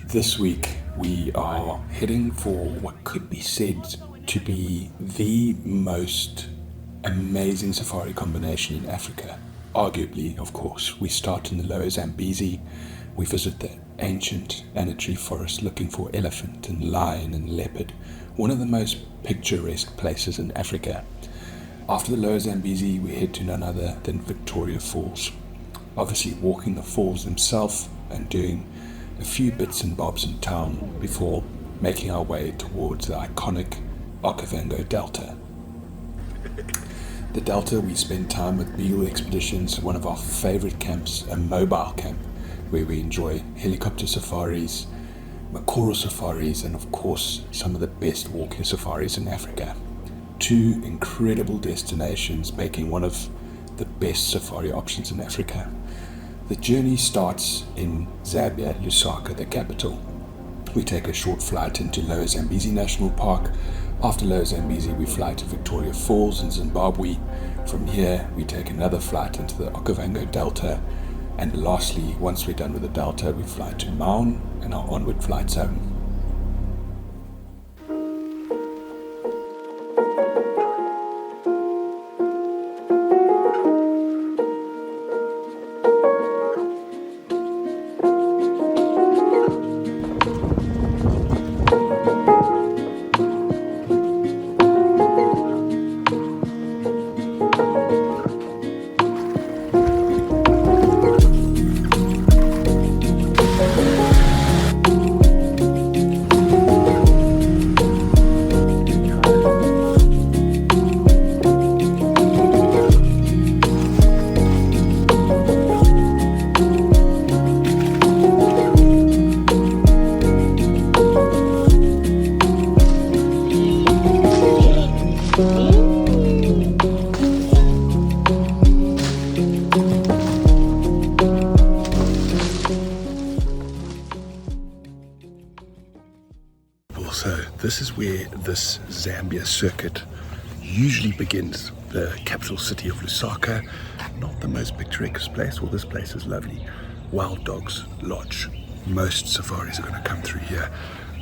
This week we are heading for what could be said to be the most amazing safari combination in Africa. Arguably, of course, we start in the Lower Zambezi. We visit the ancient Anatri forest looking for elephant and lion and leopard, one of the most picturesque places in Africa. After the Lower Zambezi, we head to none other than Victoria Falls. Obviously walking the falls themselves and doing a few bits and bobs in town before making our way towards the iconic Okavango Delta. The Delta, we spend time with Beagle Expeditions, one of our favorite camps, a mobile camp where we enjoy helicopter safaris, mokoro safaris, and of course some of the best walking safaris in Africa. Two incredible destinations making one of the best safari options in Africa. The journey starts in Zambia, Lusaka, the capital. We take a short flight into Lower Zambezi National Park. After Lower Zambezi, we fly to Victoria Falls in Zimbabwe. From here, we take another flight into the Okavango Delta. And lastly, once we're done with the Delta, we fly to Maun and our onward flights home. So this is where this Zambia circuit usually begins. The capital city of Lusaka, not the most picturesque place. Well, this place is lovely. Wild Dogs Lodge. Most safaris are going to come through here.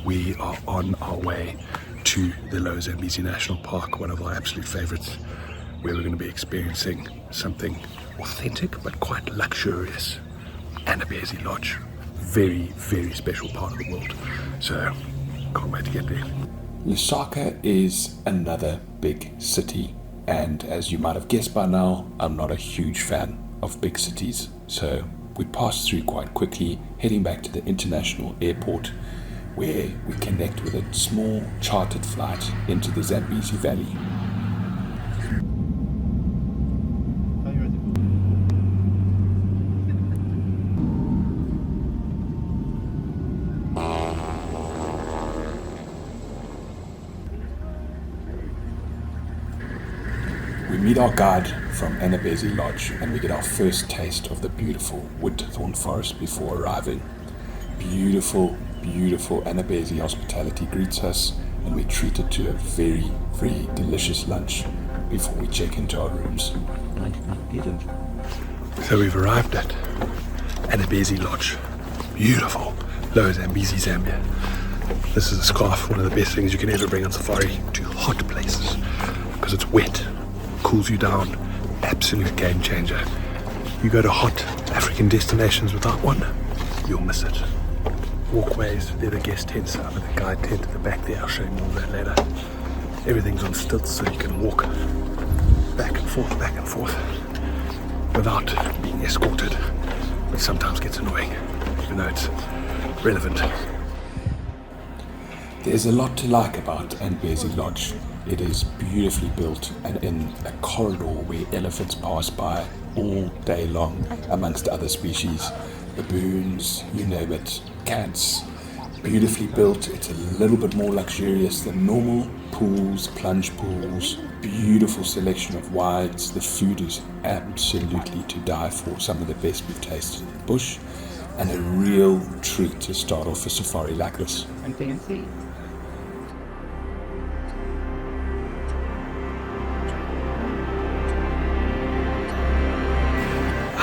We are on our way to the Lower Zambezi National Park, one of our absolute favorites, where we're going to be experiencing something authentic but quite luxurious. Anabezi Lodge. Very, very special part of the world. So can't wait to get there. Lusaka is another big city, and as you might have guessed by now, I'm not a huge fan of big cities, so we pass through quite quickly, heading back to the international airport where we connect with a small chartered flight into the Zambezi Valley. We meet our guide from Anabezi Lodge and we get our first taste of the beautiful wood thorn forest before arriving. Beautiful, beautiful Anabezi hospitality greets us and we're treated to a very, very delicious lunch before we check into our rooms. So we've arrived at Anabezi Lodge. Beautiful, Lower Zambezi, Zambia. This is a scarf, one of the best things you can ever bring on safari to hot places because it's wet. Cools you down, absolute game changer. You go to hot African destinations without one, you'll miss it. Walkways, they're the guest tents, out of the guide tent at the back there, I'll show you more of that later. Everything's on stilts so you can walk back and forth without being escorted, which sometimes gets annoying, even though it's relevant. There's a lot to like about Anabezi Lodge. It is beautifully built and in a corridor where elephants pass by all day long, amongst other species. Baboons, you name it, cats. Beautifully built. It's a little bit more luxurious than normal. Pools, plunge pools, beautiful selection of wines. The food is absolutely to die for. Some of the best we've tasted in the bush, and a real treat to start off a safari like this. And fancy.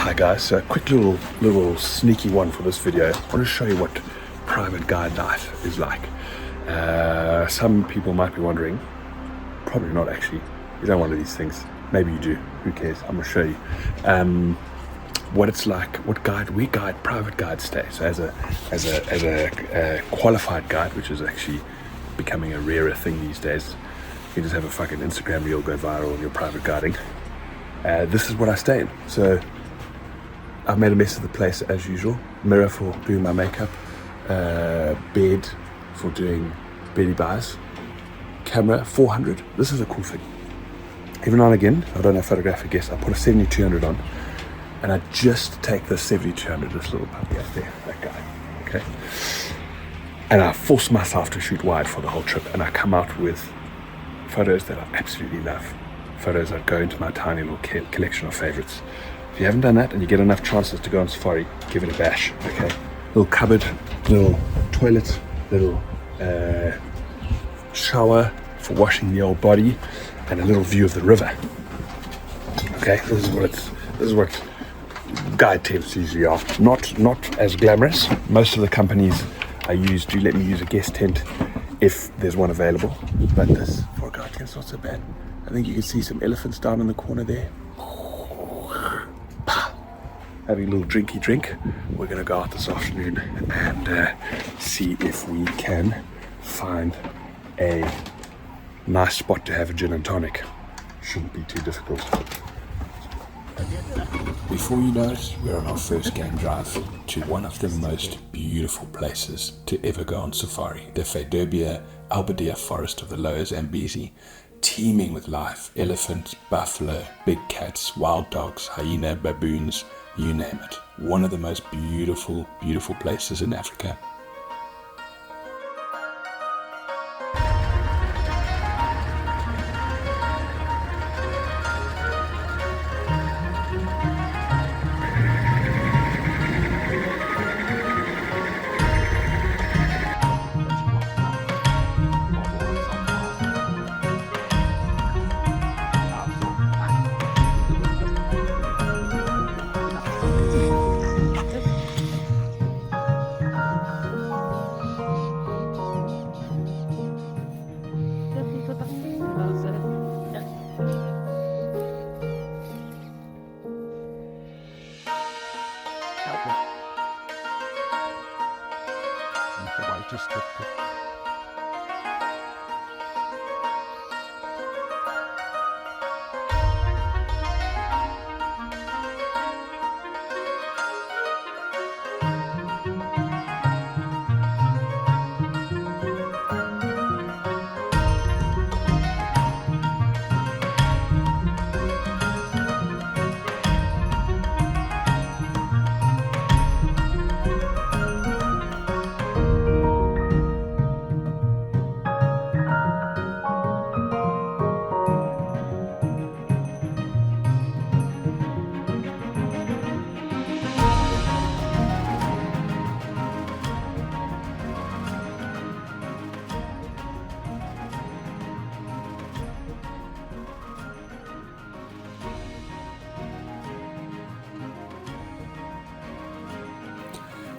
Hi guys, so a quick little sneaky one for this video. I want to show you what private guide life is like. Some people might be wondering, probably not actually, you don't want one of these things, maybe you do, who cares, I'm going to show you what it's like, we guide private guides stay. So as a qualified guide, which is actually becoming a rarer thing these days, you just have a fucking Instagram reel go viral on your private guiding. This is what I stay in. So I've made a mess of the place as usual. Mirror for doing my makeup, bed for doing belly buys, camera 400. This is a cool thing. Every now and again, I don't have photographic guests, I put a 7200 on, and I just take the 7200, this little puppy up there, that guy, okay? And I force myself to shoot wide for the whole trip, and I come out with photos that I absolutely love. Photos that go into my tiny little collection of favorites. If you haven't done that and you get enough chances to go on safari, give it a bash, okay? Little cupboard, little toilet, little shower for washing the old body, and a little view of the river. Okay, this is what guide tents usually are. Not as glamorous. Most of the companies I use do let me use a guest tent if there's one available, but this for a guide tent's not so bad. I think you can see some elephants down in the corner there. Having a little drinky drink. We're going to go out this afternoon and see if we can find a nice spot to have a gin and tonic. Shouldn't be too difficult. Before you know it, we're on our first game drive to one of the most beautiful places to ever go on safari, the Faidobia Albadea forest of the Lower Zambezi, teeming with life, elephants, buffalo, big cats, wild dogs, hyena, baboons, you name it. One of the most beautiful, beautiful places in Africa.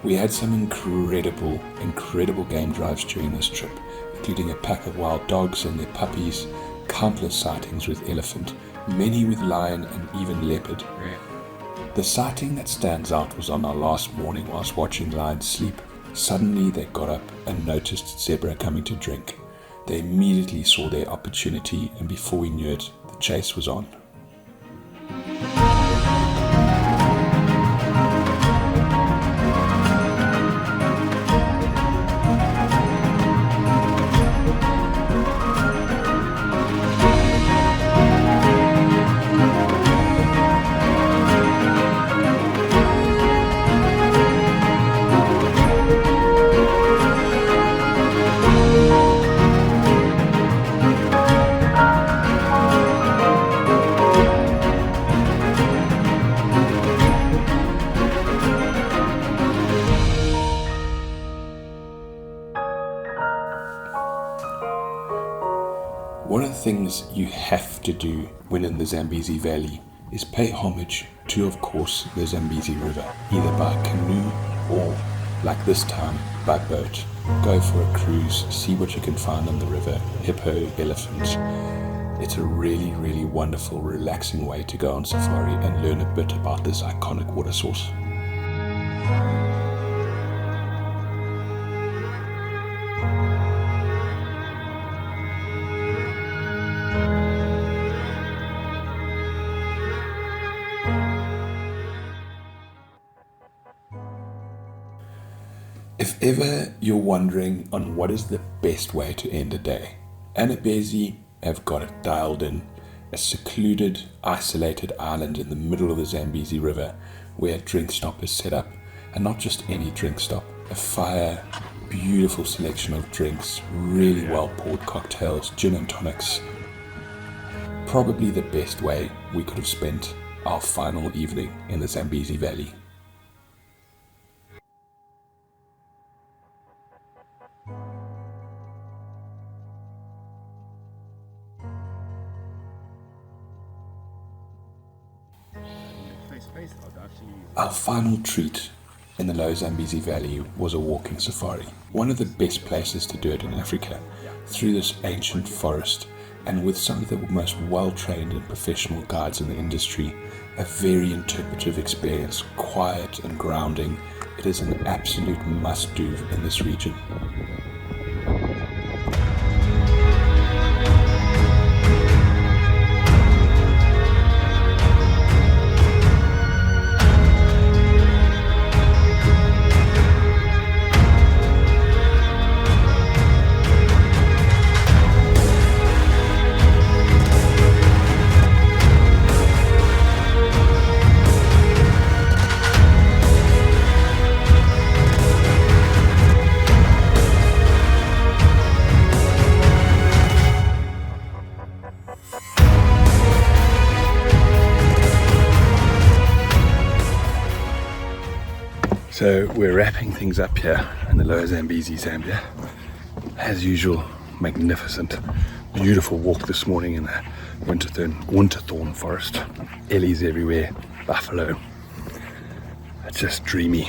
We had some incredible game drives during this trip, including a pack of wild dogs and their puppies, countless sightings with elephant, many with lion and even leopard. The sighting that stands out was on our last morning whilst watching lions sleep. Suddenly they got up and noticed zebra coming to drink. They immediately saw their opportunity, and before we knew it, the chase was on. One of the things you have to do when in the Zambezi Valley is pay homage to, of course, the Zambezi River, either by canoe or like this time by boat. Go for a cruise, see what you can find on the river, hippo, elephant. It's a really, really wonderful, relaxing way to go on safari and learn a bit about this iconic water source. If ever you're wondering on what is the best way to end a day, Anabezi have got it dialed in. A secluded, isolated island in the middle of the Zambezi River where a drink stop is set up. And not just any drink stop, a fire, beautiful selection of drinks, really well poured cocktails, gin and tonics. Probably the best way we could have spent our final evening in the Zambezi Valley. Our final treat in the Lower Zambezi Valley was a walking safari. One of the best places to do it in Africa, through this ancient forest and with some of the most well-trained and professional guides in the industry. A very interpretive experience, quiet and grounding. It is an absolute must-do in this region. So we're wrapping things up here in the Lower Zambezi, Zambia. As usual, magnificent, beautiful walk this morning in the winter thorn forest. Ellies everywhere, buffalo. It's just dreamy.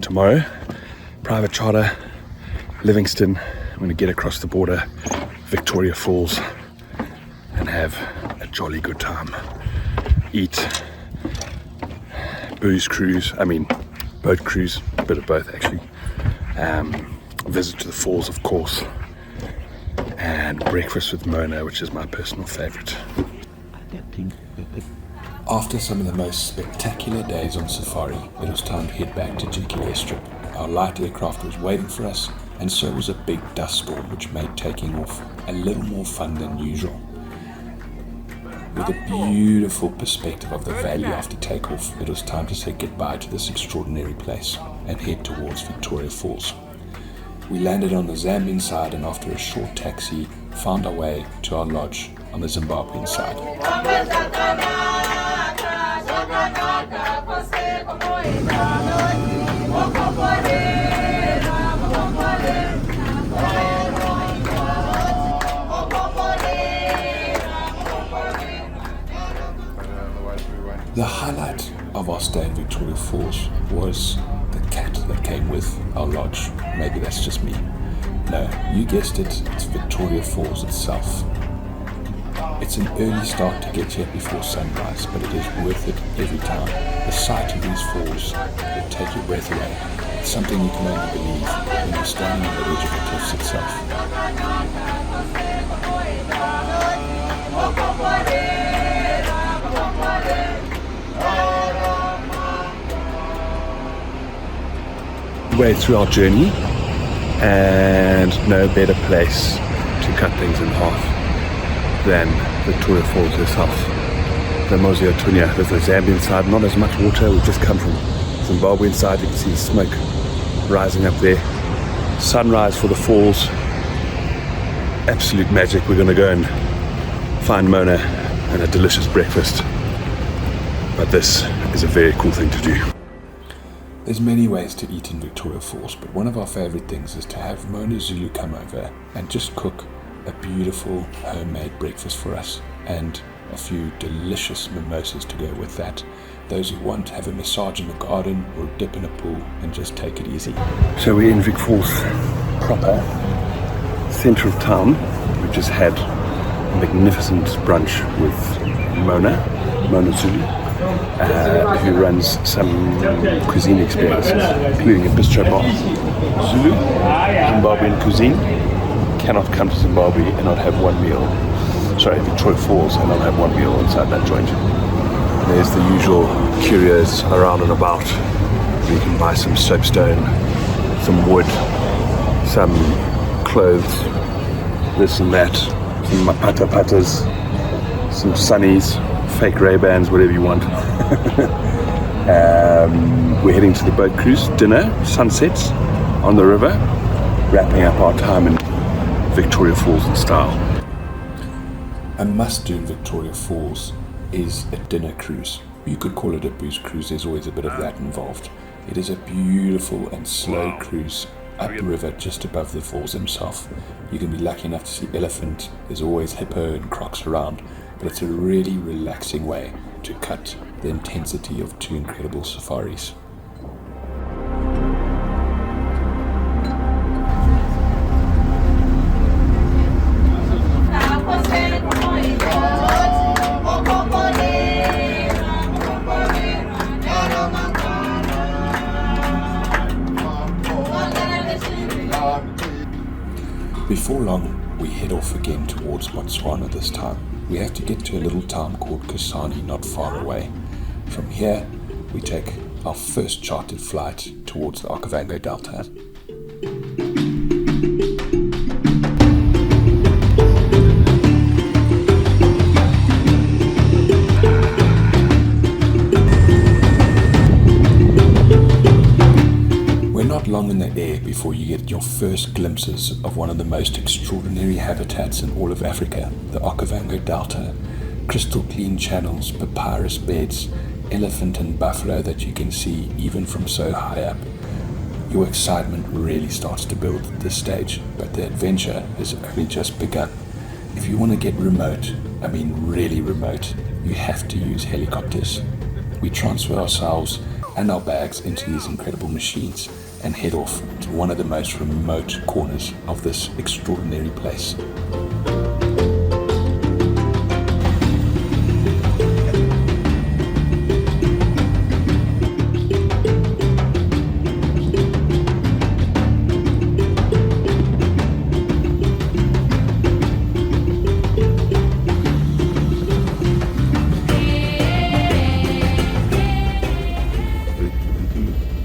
Tomorrow, private charter, Livingston. I'm going to get across the border, Victoria Falls, and have a jolly good time. Eat, booze cruise, boat cruise, a bit of both actually. Visit to the falls, of course, and breakfast with Mona, which is my personal favorite. After some of the most spectacular days on safari, it was time to head back to Jekyll Airstrip. Our light aircraft was waiting for us, and so was a big dust storm which made taking off a little more fun than usual. With a beautiful perspective of the valley after takeoff, it was time to say goodbye to this extraordinary place and head towards Victoria Falls. We landed on the Zambian side and after a short taxi, found our way to our lodge on the Zimbabwean side. The highlight of our stay in Victoria Falls was the cat that came with our lodge. Maybe that's just me. No, you guessed it, it's Victoria Falls itself. It's an early start to get here before sunrise, but it is worth it every time. The sight of these falls will take your breath away. It's something you can only believe when you're standing on the edge of the cliffs itself. Way through our journey, and no better place to cut things in half than Victoria Falls herself. The Mozio Tunya, there's the Zambian side, not as much water. We've just come from Zimbabwean side. You can see smoke rising up there. Sunrise for the falls, absolute magic. We're going to go and find Mona and a delicious breakfast, but this is a very cool thing to do. There's many ways to eat in Victoria Falls, but one of our favorite things is to have Mona Zulu come over and just cook a beautiful homemade breakfast for us and a few delicious mimosas to go with that. Those who want to have a massage in the garden or a dip in a pool and just take it easy. So we're in Vic Falls proper, centre of town. We've just had a magnificent brunch with Mona Zulu, who runs some cuisine experiences, including a bistro bar. Zulu, Zimbabwean cuisine, cannot come to Zimbabwe and not have one meal. Sorry, Victoria Falls and not have one meal inside that joint. And there's the usual curios around and about. You can buy some soapstone, some wood, some clothes, this and that, some patas, some sunnies, fake Ray-Bans, whatever you want. We're heading to the boat cruise, dinner, sunsets on the river, wrapping up our time in Victoria Falls in style. A must-do in Victoria Falls is a dinner cruise. You could call it a booze cruise, there's always a bit of that involved. It is a beautiful and slow cruise upriver just above the falls themselves. You can be lucky enough to see elephant, there's always hippo and crocs around, but it's a really relaxing way to cut the intensity of two incredible safaris. Before long, we head off again towards Botswana this time. We have to get to a little town called Kusani not far away. From here, we take our first chartered flight towards the Okavango Delta. Long in the air before you get your first glimpses of one of the most extraordinary habitats in all of Africa, the Okavango Delta. Crystal clean channels, papyrus beds, elephant and buffalo that you can see even from so high up. Your excitement really starts to build at this stage, but the adventure has only just begun. If you want to get remote, I mean really remote, you have to use helicopters. We transfer ourselves and our bags into these incredible machines and head off to one of the most remote corners of this extraordinary place.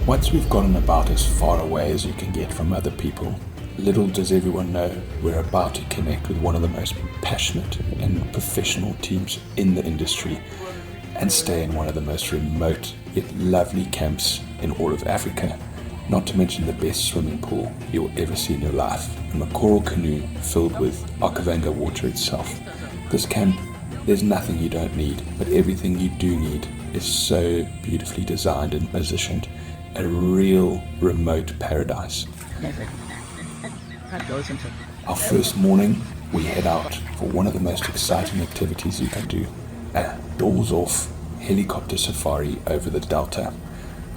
Once we've gotten about as far away as you can get from other people, little does everyone know we're about to connect with one of the most passionate and professional teams in the industry and stay in one of the most remote yet lovely camps in all of Africa, not to mention the best swimming pool you'll ever see in your life, a mokoro canoe filled with Okavango water itself. This camp, there's nothing you don't need, but everything you do need is so beautifully designed and positioned. A real remote paradise. Our first morning, we head out for one of the most exciting activities you can do, a doors-off helicopter safari over the Delta.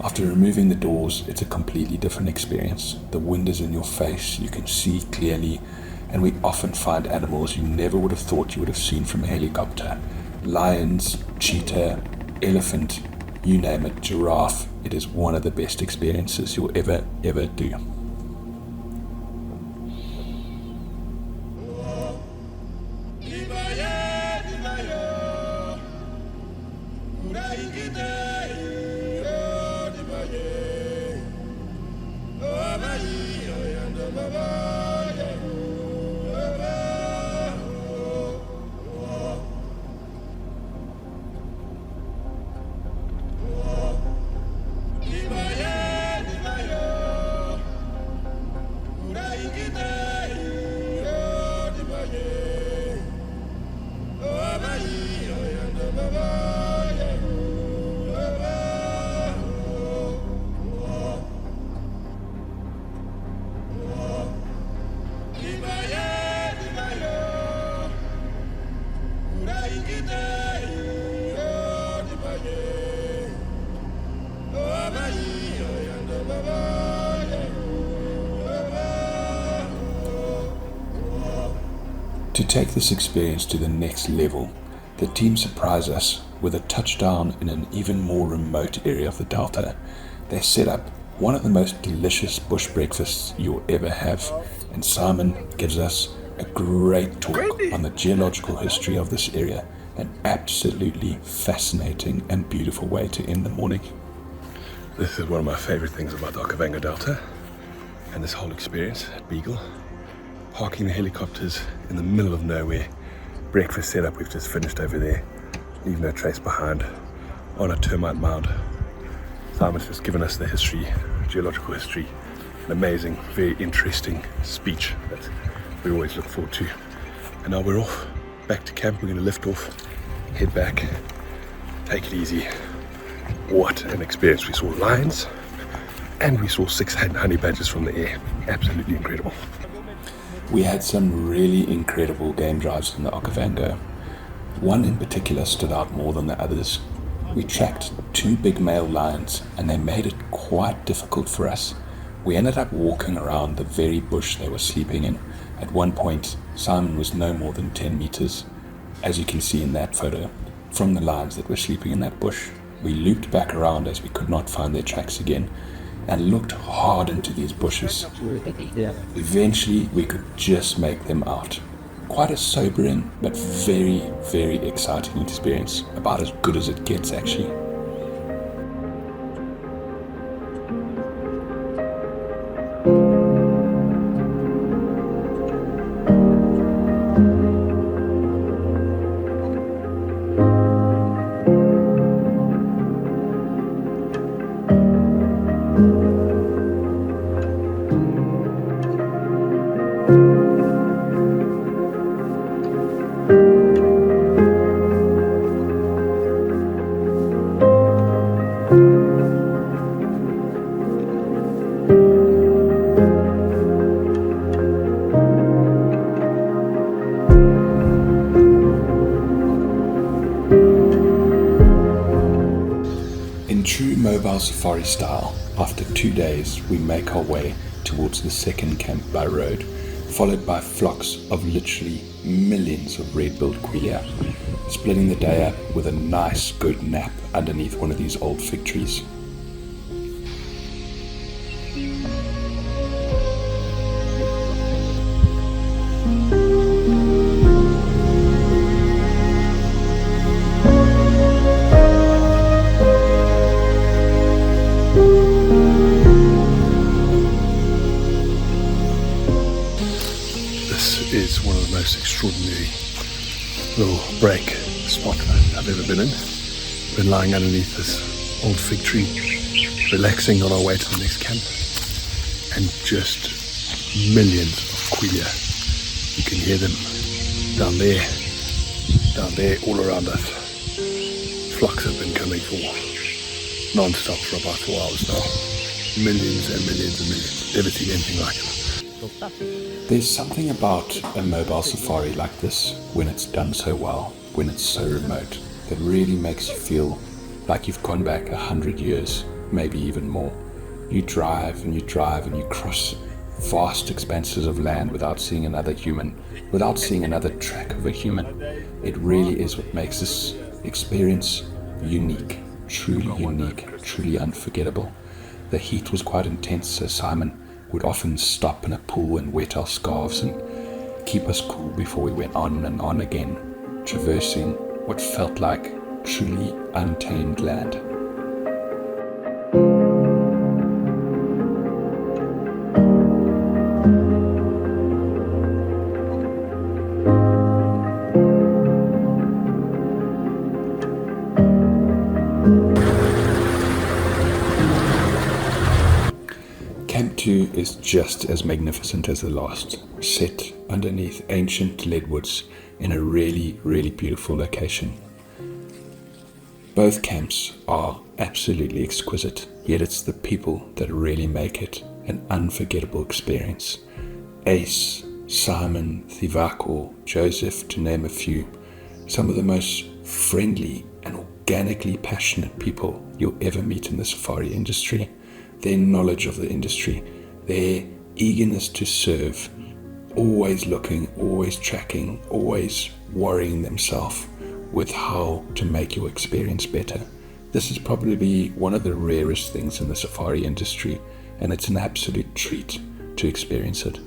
After removing the doors, it's a completely different experience. The wind is in your face, you can see clearly, and we often find animals you never would have thought you would have seen from a helicopter. Lions, cheetah, elephant, you name it, giraffe. It is one of the best experiences you'll ever do. To take this experience to the next level, the team surprised us with a touchdown in an even more remote area of the Delta. They set up one of the most delicious bush breakfasts you'll ever have, and Simon gives us a great talk on the geological history of this area, an absolutely fascinating and beautiful way to end the morning. This is one of my favorite things about the Okavango Delta and this whole experience at Beagle. Parking the helicopters in the middle of nowhere, breakfast setup we've just finished over there, leave no trace behind, on a termite mound. Simon's just given us the history, geological history, an amazing, very interesting speech that we always look forward to. And now we're off, back to camp. We're going to lift off, head back, take it easy. What an experience. We saw lions and we saw 6 honey badgers from the air. Absolutely incredible. We had some really incredible game drives in the Okavango. One in particular stood out more than the others. We tracked 2 big male lions and they made it quite difficult for us. We ended up walking around the very bush they were sleeping in. At one point, Simon was no more than 10 meters, as you can see in that photo, from the lions that were sleeping in that bush. We looped back around as we could not find their tracks again and looked hard into these bushes. Eventually, we could just make them out. Quite a sobering but very, very exciting experience. About as good as it gets, actually. In true mobile safari style, after 2 days we make our way towards the second camp by road, followed by flocks of literally millions of red-billed quelea, splitting the day up with a nice good nap underneath one of these old fig trees. Is one of the most extraordinary little break spot I've ever been in. Been lying underneath this old fig tree, relaxing on our way to the next camp, and just millions of quelea. You can hear them down there, all around us. Flocks have been coming for non-stop for about 4 hours now. Millions and millions and millions. Never seen anything like it. There's something about a mobile safari like this, when it's done so well, when it's so remote, that really makes you feel like you've gone back 100 years, maybe even more. You drive and you drive and you cross vast expanses of land without seeing another human, without seeing another track of a human. It really is what makes this experience unique, truly unforgettable. The heat was quite intense, so Simon would often stop in a pool and wet our scarves and keep us cool before we went on and on again, traversing what felt like truly untamed land. Camp 2 is just as magnificent as the last, set underneath ancient leadwoods in a really beautiful location. Both camps are absolutely exquisite, yet it's the people that really make it an unforgettable experience. Ace, Simon, Thivako, Joseph, to name a few, some of the most friendly and organically passionate people you'll ever meet in the safari industry. Their knowledge of the industry, their eagerness to serve always looking, always tracking, always worrying themselves with how to make your experience better. This is probably one of the rarest things in the safari industry, and it's an absolute treat to experience it.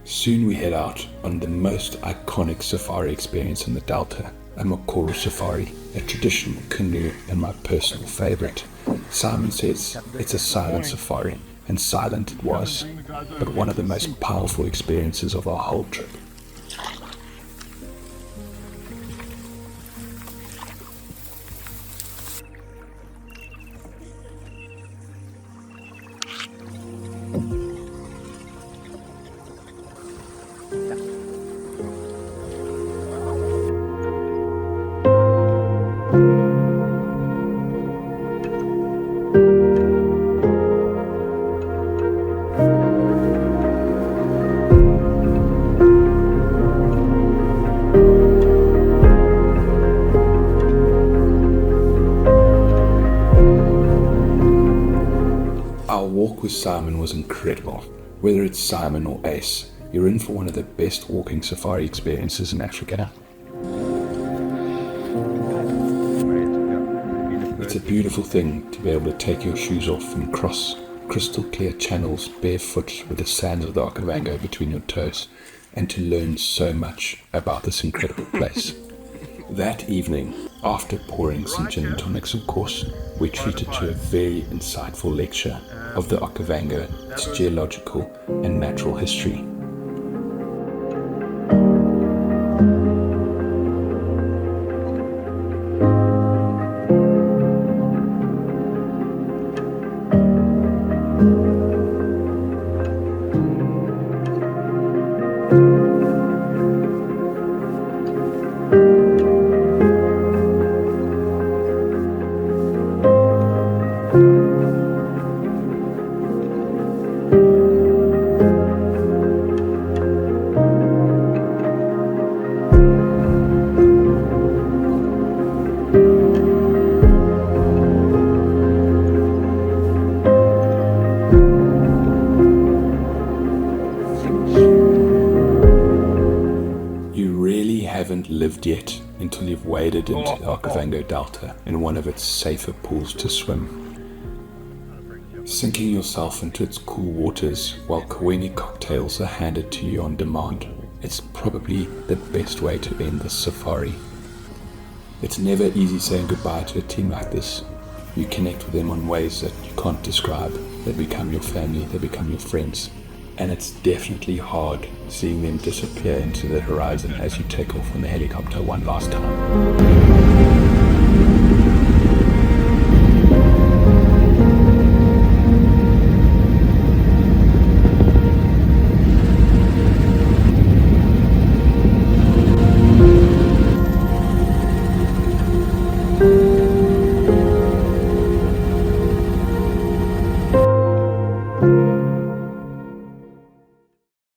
Soon we head out on the most iconic safari experience in the Delta, a mokoro safari, a traditional canoe and my personal favorite. Simon says it's a silent safari, and silent it was, but one of the most powerful experiences of our whole trip. Our walk with Simon was incredible. Whether it's Simon or Ace, you're in for one of the best walking safari experiences in Africa. It's a beautiful thing to be able to take your shoes off and cross crystal clear channels barefoot with the sands of the Okavango between your toes, and to learn so much about this incredible place. That evening, after pouring some gin and tonics of course, we treated to a very insightful lecture of the Okavango, its geological and natural history. Haven't lived yet until you've waded into the Okavango Delta in one of its safer pools to swim. Sinking yourself into its cool waters while Kaweni cocktails are handed to you on demand, it's probably the best way to end this safari. It's never easy saying goodbye to a team like this. You connect with them on ways that you can't describe. They become your family, they become your friends. And it's definitely hard seeing them disappear into the horizon as you take off on the helicopter one last time.